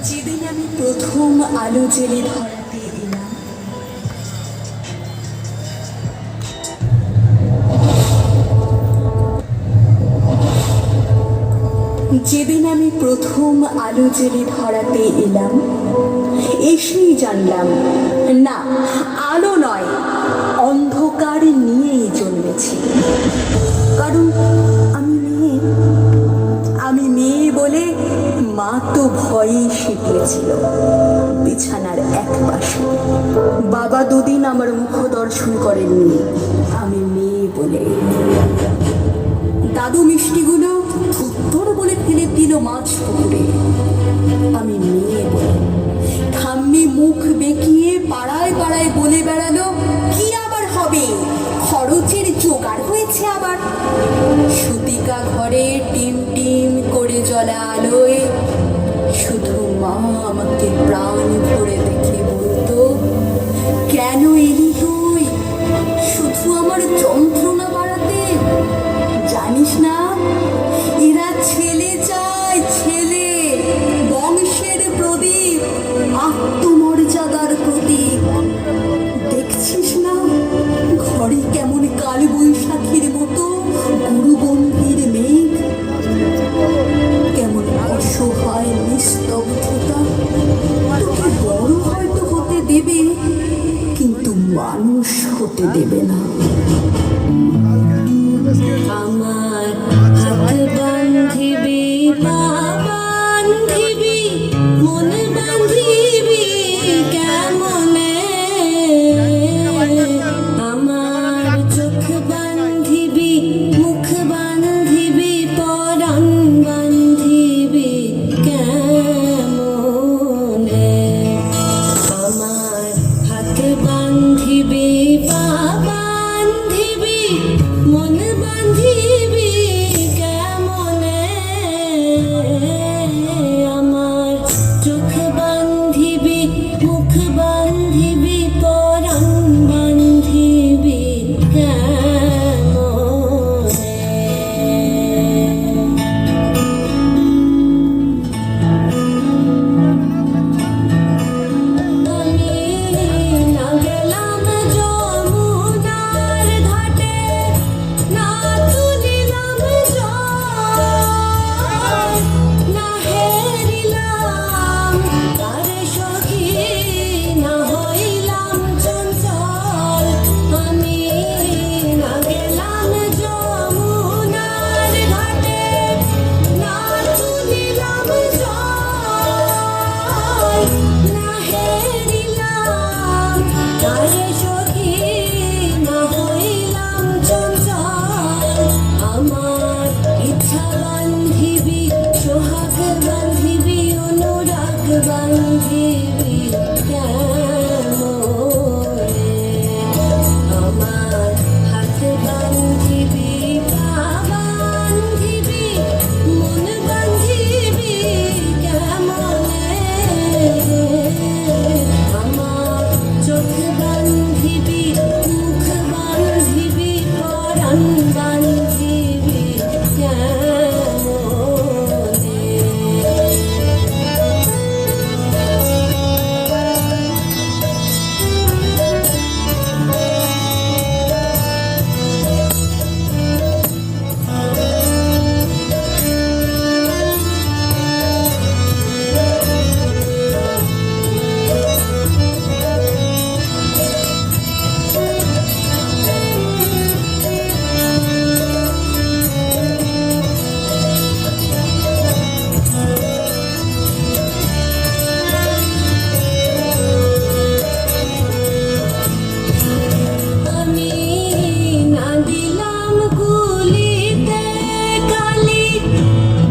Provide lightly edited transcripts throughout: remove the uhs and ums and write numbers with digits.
যেদিন আমি প্রথম আলো জেলে ধরাতে এলাম, যেদিন আমি প্রথম আলো জেলে ধরাতে এলাম, এসেই জানলাম না, আলো নয়, অন্ধকার নিয়েই জন্মেছি। কারণ আমি মেয়ে বলে মা তো ভয়েই শিখিয়েছিল বিছানার এক পাশে। বাবা দুদিন আমার মুখ দর্শন করেননি, আমি মেয়ে বলে। দাদু মিষ্টিগুলো ধুত্তর বলে ফেলে দিল মাছ পুকুরে, আমি মেয়ে বলে। ঠাম্মি মুখ বেঁকিয়ে পাড়ায় পাড়ায় বলে বেড়ালো, কি আবার হবে, খরচের জোগাড় হয়েছে আবার। সুতিকা ঘরে টিম টিম করে জ্বলা আলোয় শুধু মা আমাকে প্রাণ ভরে দেখে বলতো, কেন এলি তুই শুধু আমার যন্ত্রণা বাড়াতে? জানিস না, এরা ছেলে চায়, ছেলে, বংশের প্রদীপ, আত্মমর্যাদার প্রতীক। দেখছিস না ঘরে কেমন কাল বৈশাখীর মতো গুরুগম্ভীর মেঘ, কেমন অসহায় নিস্তব্ধতা। তোকে বড় হয়তো হতে দেবে, কিন্তু মানুষ হতে দেবে না। আমার হাত বান্ধিবি, পা বান্ধিবি, মন বান্ধিবি কেমনে? আমার চোখ বান্ধিবি, মুখ বান্ধিবি, পরাণ বান্ধিবি কেমনে? আমার হাত বান্ধিবি, পা বান্ধিবি, মন বান্ধিবি কেমনে? আমার চোখ বান্ধিবি, মুখ বান্ধিবি, পরাণ বান্ধিবি কেমনে? আমি না গেলাম যমুনার ঘাটে, না তুলিলাম জল, না হেরিলাম তার সখী, না হইলাম চঞ্চল। আমি না গেলাম যমুনার ঘাটে, না তুলিলাম জল, না হেরিলাম তার সখী, না হইলাম চঞ্চল। আমার ইচ্ছা বান্ধিবি, সোহাগ বান্ধিবি, অনুরাগ বান্ধিবি কেমনে? আমার হাত বান্ধিবি, পা বান্ধিবি, মন বান্ধিবি কেমনে? আমার চোখ বান্ধিবি, মুখ বান্ধিবি, পরাণ বান্ধিবি কেমনে? আমি না দিলাম গুলিতে কালি,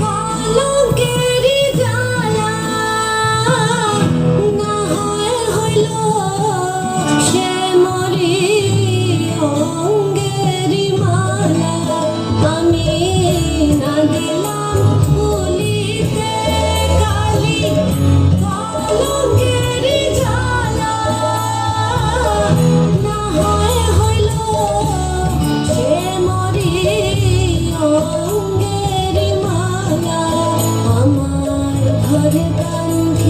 কলঙ্কেরি জ্বালা, না হয় হইল সে মরি অঙ্গেরি মালা। আমি না দিলাম গুলিতে কালি, কলঙ্কেরি জ্বালা, না হয় হইল সে মরি অঙ্গেরি মালা। আমার ঘরে বান্ধি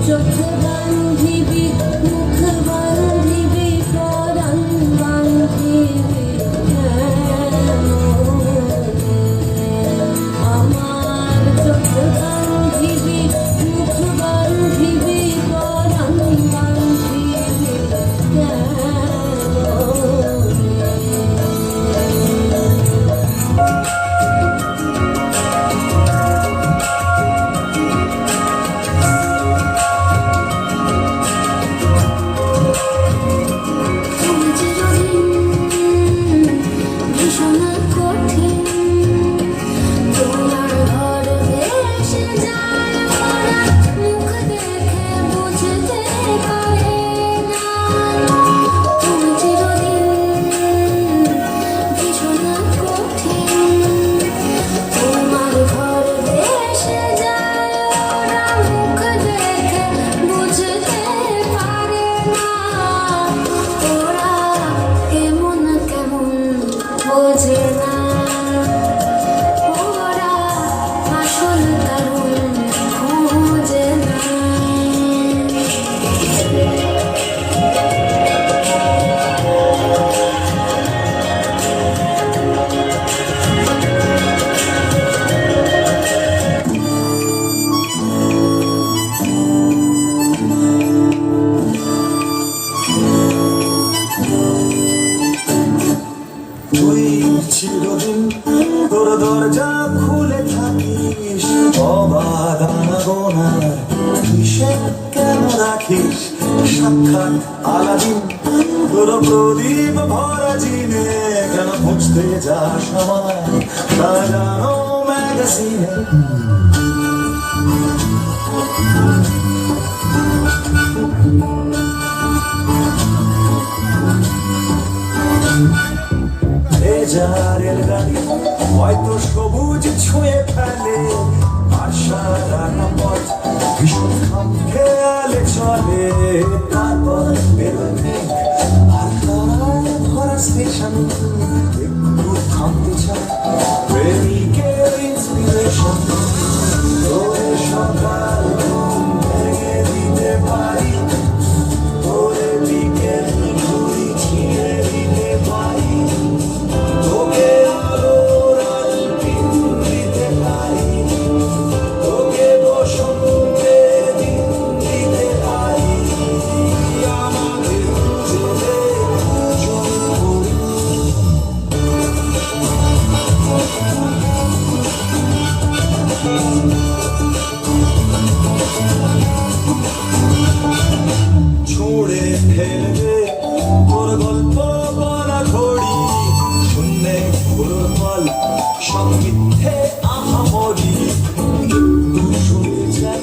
চোখ বান্ধিবি মুখ বান্ধিবি পরাণ বান্ধিবি আমার চোখ বান্ধিবি মুখ বান্ধিবি পরাণ বান্ধিবি তুমি চিরদিন ভীষণ কঠিন তোমার ঘর ভেসে যায় ওরা মুখ দেখে বুঝতে পারে না তুমি চিরদিন ভীষণ কঠিন তোমার ঘর ভেসে যায় ওরা মুখ দেখে বুঝতে পারে না ওরা কেমন কেমন বোঝে না ওরা আসল কারণ খোঁজে না তুই চিরদিন তোর দরজা খুলে থাকিস অবাধ আনাগোনার হিসেব কেন রাখিস সাক্ষাৎ আলাদিন তোর প্রদীপ ভরা জিনে কেন খুঁজতে যাস আমায় তা জানো ম্যাগাজিনে ভেজা রেলগাড়ি হয়তো সবুজ ছুঁয়ে ফেলে আর সারা পথ ভীষণ খাম খেয়ালে চলে তারপর বেরোতে আর তারায় ভরা স্টেশন একটু থামতে চায় প্রেমিকের ইন্সপিরেশন তোরে সকাল ঘুম ভেঙে দিতে পারি তোরে বিকেল ঘুরি ছিঁড়ে দিতে পারি তোকে আলোর আলপিন দিতে পারি তোকে বসন্তের দিন দিতে পারি আমাদের খুঁজে চল করি ছুঁড়ে ফেলবে তোর গল্প বলা ঘড়ি শূন্যে পুরোর ফল সব মিথ্যে আহামরি একটু শুনে যাই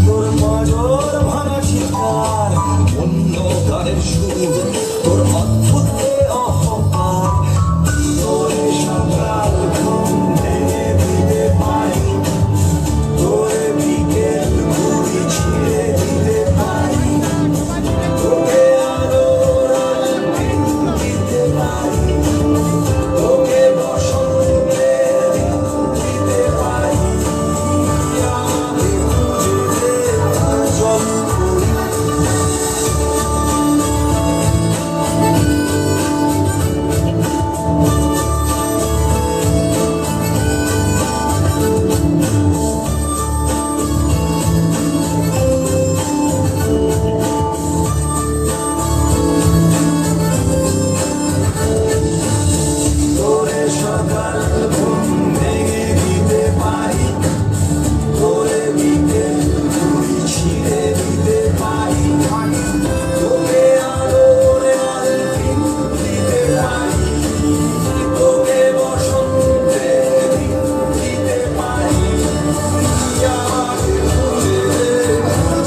তোর মাজর ভাঙা চিৎকার অন্য গানের সুর তোর অদ্ভুত এ অহংকার তোরে সকাল ঘুম ভেঙে দিতে পারি তোরে বিকেল ঘুরি ছিঁড়ে দিতে পারি তোকে আলোর আলপিন দিতে পারি তোকে বসন্তের দিন দিতে পারি আমাকে খুঁজে চল করি তোরে সকাল ঘুম ভেঙে দিতে পারি তোরে বিকেল ঘুরি ছিঁড়ে দিতে পারি তোকে আলোর আলপিন দিতে পারি তোকে বসন্তের দিন দিতে পারি আমাকে খুঁজে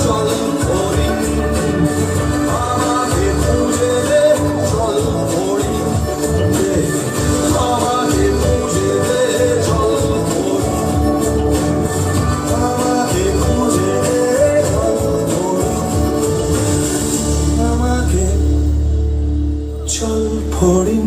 চল করি আমাকে খুঁজে চল করি আমাকে খুঁজে চল করি আমাকে খুঁজে চল করি আমাকে চল ফড়িং